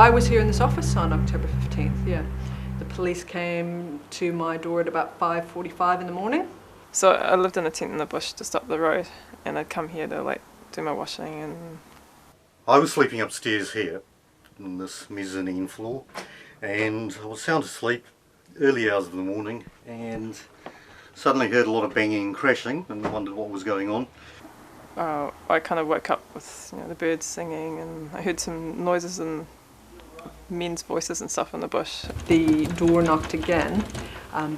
I was here in this office on October 15th, yeah. The police came to my door at about 5:45 in the morning. So I lived in a tent in the bush just up the road, and I'd come here to do my washing. And I was sleeping upstairs here on this mezzanine floor, and I was sound asleep early hours of the morning, and suddenly heard a lot of banging and crashing and wondered what was going on. I kind of woke up with the birds singing, and I heard some noises and men's voices and stuff in the bush. The door knocked again,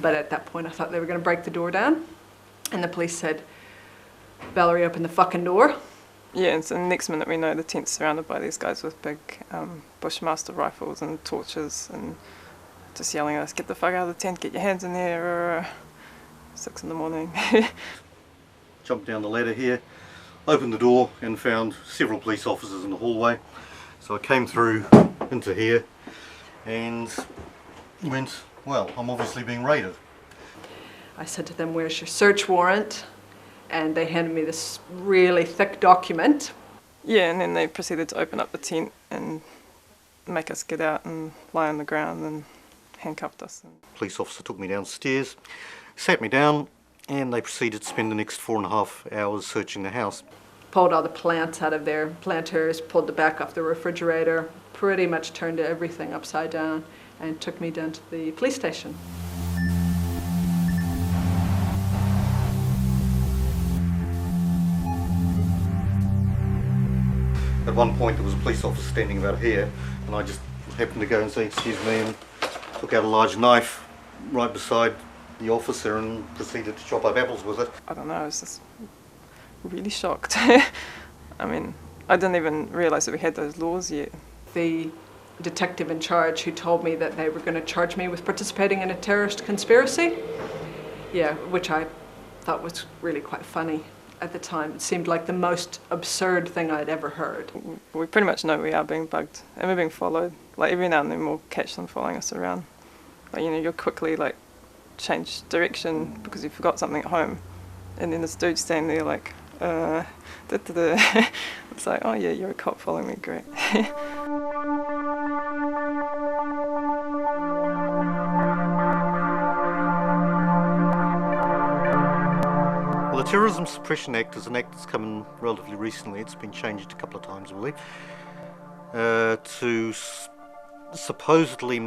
but at that point I thought they were going to break the door down, and the police said, "Valerie, open the fucking door." Yeah, and so the next minute we know the tent's surrounded by these guys with big Bushmaster rifles and torches and just yelling at us, "Get the fuck out of the tent, get your hands in there." 6 in the morning. Jumped down the ladder here, opened the door and found several police officers in the hallway. So I came through into here and went, well, I'm obviously being raided. I said to them, "Where's your search warrant?" And they handed me this really thick document. Yeah, and then they proceeded to open up the tent and make us get out and lie on the ground and handcuffed us. Police officer took me downstairs, sat me down, and they proceeded to spend the next 4.5 hours searching the house. Pulled all the plants out of their planters, pulled the back off the refrigerator, pretty much turned everything upside down, and took me down to the police station. At one point there was a police officer standing about here, and I just happened to go and say, "Excuse me," and took out a large knife right beside the officer and proceeded to chop up apples with it. I don't know, I was just really shocked. I mean, I didn't even realise that we had those laws yet. The detective in charge who told me that they were going to charge me with participating in a terrorist conspiracy, yeah, which I thought was really quite funny at the time. It seemed like the most absurd thing I'd ever heard. We pretty much know we are being bugged and we're being followed. Like every now and then we'll catch them following us around. Like, you'll quickly change direction because you forgot something at home, and then this dude standing there like, It's like, oh yeah, you're a cop following me, great. Well, the Terrorism Suppression Act is an act that's come in relatively recently. It's been changed a couple of times, I believe, to supposedly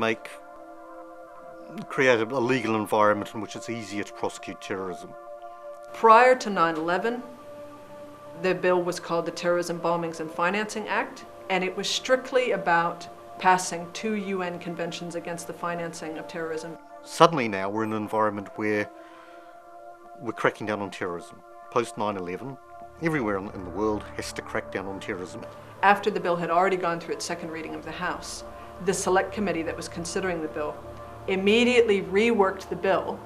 create a legal environment in which it's easier to prosecute terrorism. Prior to 9/11, the bill was called the Terrorism Bombings and Financing Act, and it was strictly about passing 2 UN conventions against the financing of terrorism. Suddenly now we're in an environment where we're cracking down on terrorism. Post 9/11, everywhere in the world has to crack down on terrorism. After the bill had already gone through its second reading of the House, the select committee that was considering the bill immediately reworked the bill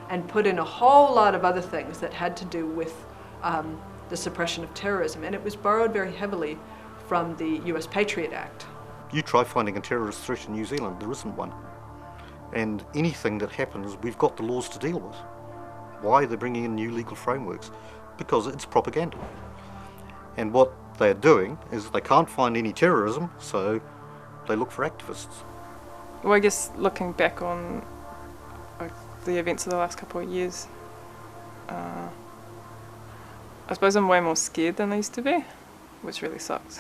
and put in a whole lot of other things that had to do with the suppression of terrorism, and it was borrowed very heavily from the US Patriot Act. You try finding a terrorist threat in New Zealand, there isn't one. And anything that happens, we've got the laws to deal with. Why they're bringing in new legal frameworks? Because it's propaganda. And what they're doing is they can't find any terrorism, so they look for activists. Well, I guess looking back on the events of the last couple of years, I suppose I'm way more scared than I used to be, which really sucks.